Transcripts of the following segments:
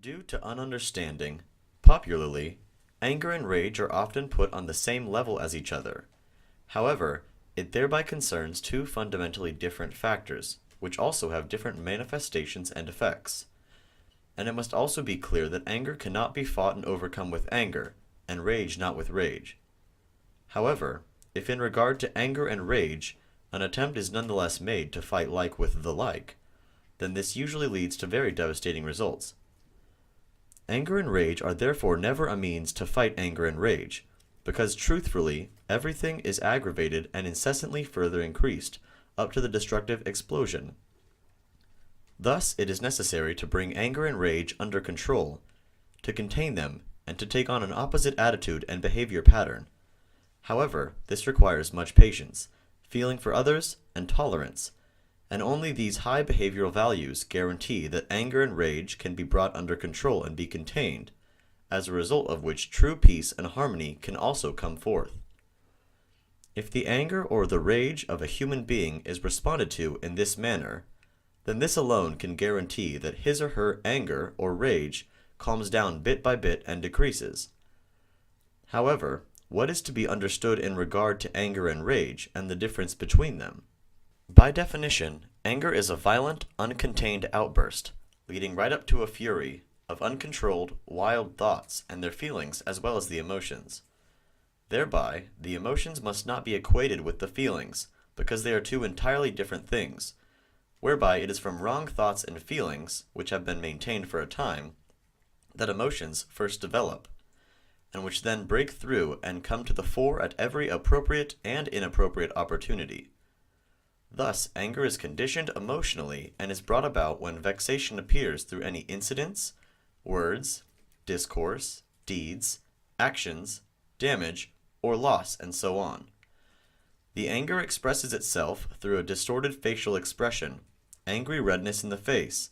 Due to ununderstanding, popularly, anger and rage are often put on the same level as each other. However, it thereby concerns two fundamentally different factors, which also have different manifestations and effects. And it must also be clear that anger cannot be fought and overcome with anger, and rage not with rage. However, if in regard to anger and rage, an attempt is nonetheless made to fight like with the like, then this usually leads to very devastating results. Anger and rage are therefore never a means to fight anger and rage, because truthfully, everything is aggravated and incessantly further increased, up to the destructive explosion. Thus, it is necessary to bring anger and rage under control, to contain them, and to take on an opposite attitude and behavior pattern. However, this requires much patience, feeling for others, and tolerance, and only these high behavioral values guarantee that anger and rage can be brought under control and be contained, as a result of which true peace and harmony can also come forth. If the anger or the rage of a human being is responded to in this manner, then this alone can guarantee that his or her anger or rage calms down bit by bit and decreases. However, what is to be understood in regard to anger and rage and the difference between them? By definition, anger is a violent, uncontained outburst, leading right up to a fury of uncontrolled, wild thoughts and their feelings as well as the emotions. Thereby, the emotions must not be equated with the feelings, because they are two entirely different things, whereby it is from wrong thoughts and feelings, which have been maintained for a time, that emotions first develop, and which then break through and come to the fore at every appropriate and inappropriate opportunity. Thus, anger is conditioned emotionally and is brought about when vexation appears through any incidents, words, discourse, deeds, actions, damage, or loss, and so on. The anger expresses itself through a distorted facial expression, angry redness in the face,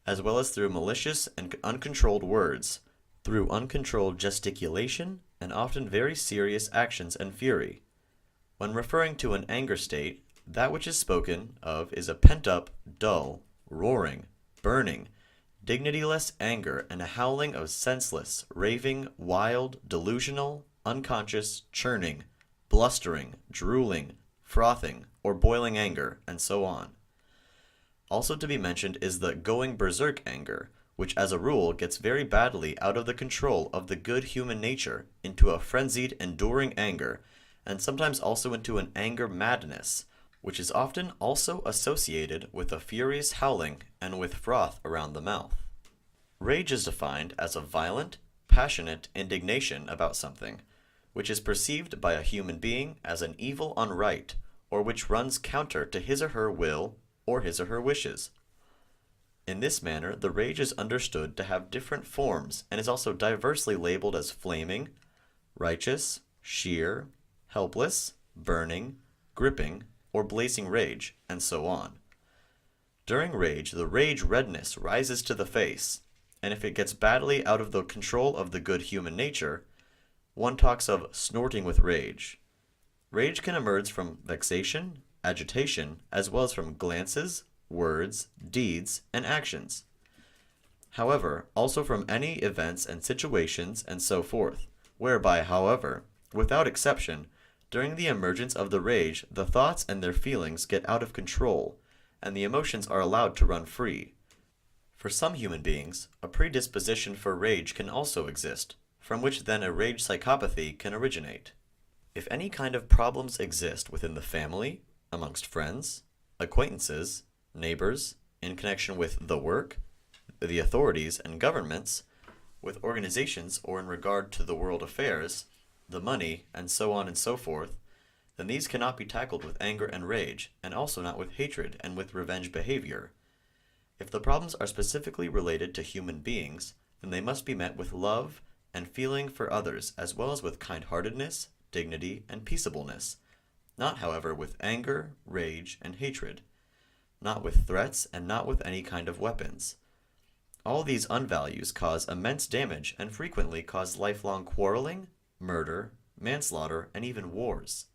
as well as through malicious and uncontrolled words, through uncontrolled gesticulation, and often very serious actions and fury. When referring to an anger state, that which is spoken of is a pent-up, dull, roaring, burning, dignityless anger and a howling of senseless, raving, wild, delusional, unconscious, churning, blustering, drooling, frothing, or boiling anger, and so on. Also to be mentioned is the going berserk anger, which as a rule gets very badly out of the control of the good human nature into a frenzied, enduring anger, and sometimes also into an anger madness, which is often also associated with a furious howling and with froth around the mouth. Rage is defined as a violent, passionate indignation about something, which is perceived by a human being as an evil unright, or which runs counter to his or her will or his or her wishes. In this manner, the rage is understood to have different forms and is also diversely labeled as flaming, righteous, sheer, helpless, burning, gripping, or blazing rage, and so on. During rage, the rage redness rises to the face, and if it gets badly out of the control of the good human nature, one talks of snorting with rage. Rage can emerge from vexation, agitation, as well as from glances, words, deeds, and actions. However, also from any events and situations and so forth, whereby, however, without exception, during the emergence of the rage, the thoughts and their feelings get out of control, and the emotions are allowed to run free. For some human beings, a predisposition for rage can also exist, from which then a rage psychopathy can originate. If any kind of problems exist within the family, amongst friends, acquaintances, neighbors, in connection with the work, the authorities and governments, with organizations or in regard to the world affairs, the money, and so on and so forth, then these cannot be tackled with anger and rage, and also not with hatred and with revenge behavior. If the problems are specifically related to human beings, then they must be met with love and feeling for others, as well as with kind-heartedness, dignity, and peaceableness, not, however, with anger, rage, and hatred, not with threats, and not with any kind of weapons. All these unvalues cause immense damage and frequently cause lifelong quarreling, murder, manslaughter, and even wars.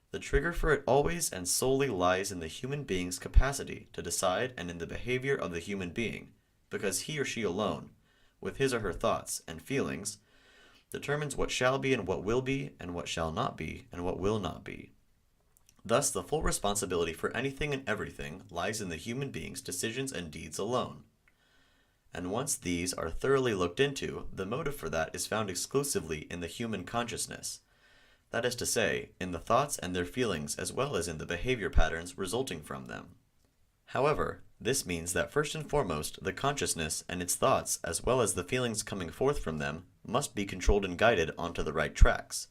The trigger for it always and solely lies in the human being's capacity to decide and in the behavior of the human being, because he or she alone, with his or her thoughts and feelings, determines what shall be and what will be, and what shall not be and what will not be. Thus, the full responsibility for anything and everything lies in the human being's decisions and deeds alone. And once these are thoroughly looked into, the motive for that is found exclusively in the human consciousness. That is to say, in the thoughts and their feelings as well as in the behavior patterns resulting from them. However, this means that first and foremost, the consciousness and its thoughts as well as the feelings coming forth from them must be controlled and guided onto the right tracks.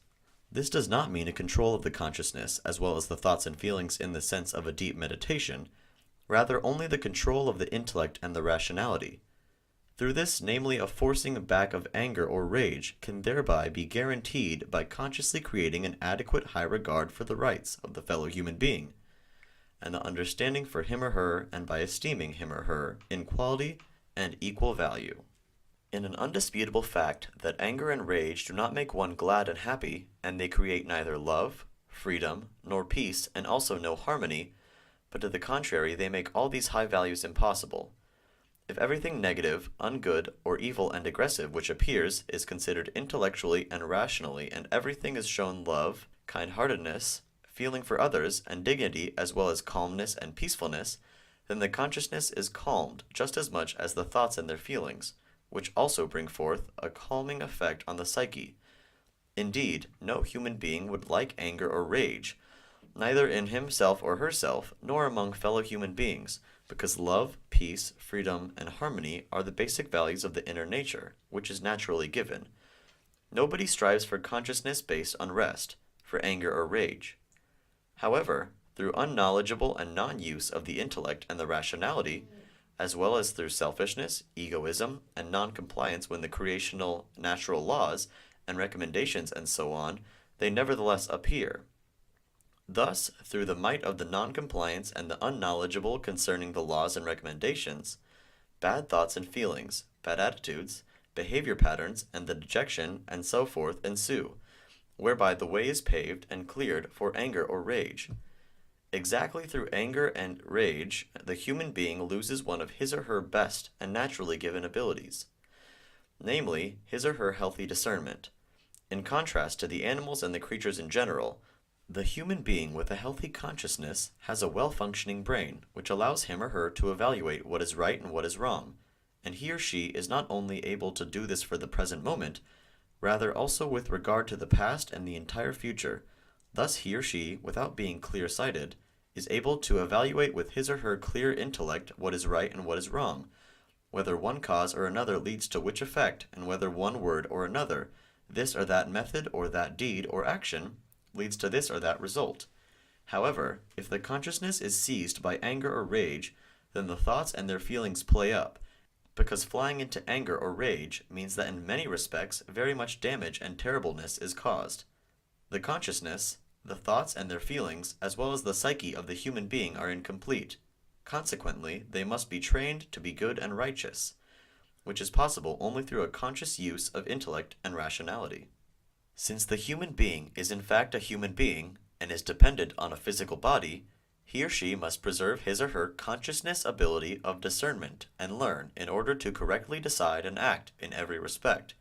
This does not mean a control of the consciousness as well as the thoughts and feelings in the sense of a deep meditation, rather only the control of the intellect and the rationality. Through this, namely a forcing back of anger or rage, can thereby be guaranteed by consciously creating an adequate high regard for the rights of the fellow human being, and the understanding for him or her, and by esteeming him or her in quality and equal value. In an undisputable fact that anger and rage do not make one glad and happy, and they create neither love, freedom, nor peace, and also no harmony, but to the contrary they make all these high values impossible. If everything negative, ungood, or evil and aggressive which appears is considered intellectually and rationally, and everything is shown love, kind-heartedness, feeling for others, and dignity, as well as calmness and peacefulness, then the consciousness is calmed just as much as the thoughts and their feelings, which also bring forth a calming effect on the psyche. Indeed, no human being would like anger or rage, neither in himself or herself, nor among fellow human beings, because love, peace, freedom, and harmony are the basic values of the inner nature, which is naturally given. Nobody strives for consciousness-based unrest, for anger or rage. However, through unknowledgeable and non-use of the intellect and the rationality, as well as through selfishness, egoism, and non-compliance with the creational natural laws and recommendations and so on, they nevertheless appear. Thus, through the might of the non-compliance and the unknowledgeable concerning the laws and recommendations, bad thoughts and feelings, bad attitudes, behavior patterns, and the dejection, and so forth ensue, whereby the way is paved and cleared for anger or rage. Exactly through anger and rage, the human being loses one of his or her best and naturally given abilities, namely, his or her healthy discernment. In contrast to the animals and the creatures in general, the human being with a healthy consciousness has a well-functioning brain, which allows him or her to evaluate what is right and what is wrong, and he or she is not only able to do this for the present moment, rather also with regard to the past and the entire future. Thus he or she, without being clear-sighted, is able to evaluate with his or her clear intellect what is right and what is wrong, whether one cause or another leads to which effect, and whether one word or another, this or that method or that deed or action, leads to this or that result. However, if the consciousness is seized by anger or rage, then the thoughts and their feelings play up, because flying into anger or rage means that in many respects very much damage and terribleness is caused. The consciousness, the thoughts and their feelings, as well as the psyche of the human being are incomplete. Consequently, they must be trained to be good and righteous, which is possible only through a conscious use of intellect and rationality. Since the human being is in fact a human being, and is dependent on a physical body, he or she must preserve his or her consciousness ability of discernment and learn in order to correctly decide and act in every respect.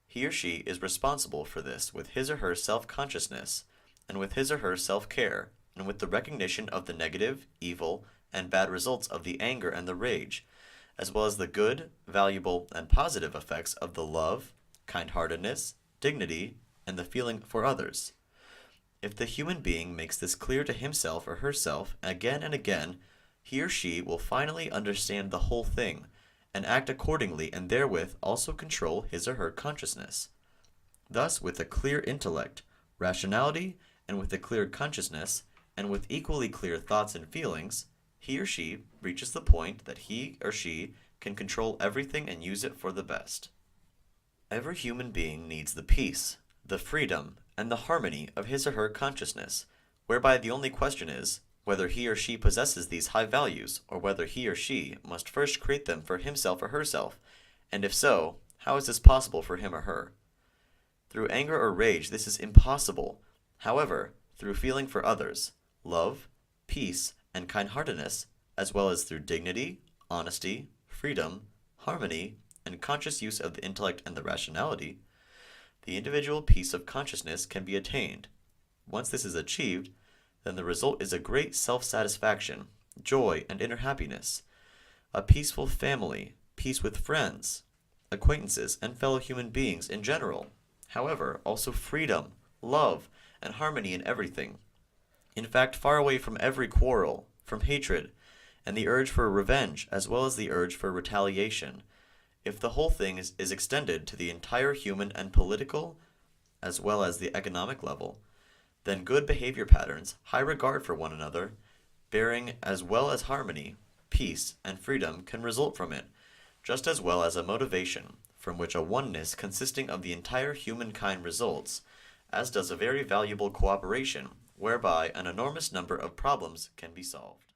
He or she is responsible for this with his or her self-consciousness, and with his or her self-care, and with the recognition of the negative, evil, and bad results of the anger and the rage, as well as the good, valuable, and positive effects of the love, kind-heartedness, dignity, and the feeling for others. If the human being makes this clear to himself or herself again and again, he or she will finally understand the whole thing, and act accordingly, and therewith also control his or her consciousness. Thus, with a clear intellect, rationality, and with a clear consciousness, and with equally clear thoughts and feelings, he or she reaches the point that he or she can control everything and use it for the best. Every human being needs the peace, the freedom, and the harmony of his or her consciousness, whereby the only question is whether he or she possesses these high values, or whether he or she must first create them for himself or herself, and if so, how is this possible for him or her? Through anger or rage this is impossible. However, through feeling for others, love, peace, and kind-heartedness, as well as through dignity, honesty, freedom, harmony, and conscious use of the intellect and the rationality, the individual peace of consciousness can be attained. Once this is achieved, then the result is a great self-satisfaction, joy, and inner happiness, a peaceful family, peace with friends, acquaintances, and fellow human beings in general. However, also freedom, love, and harmony in everything. In fact, far away from every quarrel, from hatred, and the urge for revenge, as well as the urge for retaliation. If the whole thing is extended to the entire human and political, as well as the economic level, then good behavior patterns, high regard for one another, bearing as well as harmony, peace, and freedom can result from it, just as well as a motivation, from which a oneness consisting of the entire humankind results, as does a very valuable cooperation, whereby an enormous number of problems can be solved.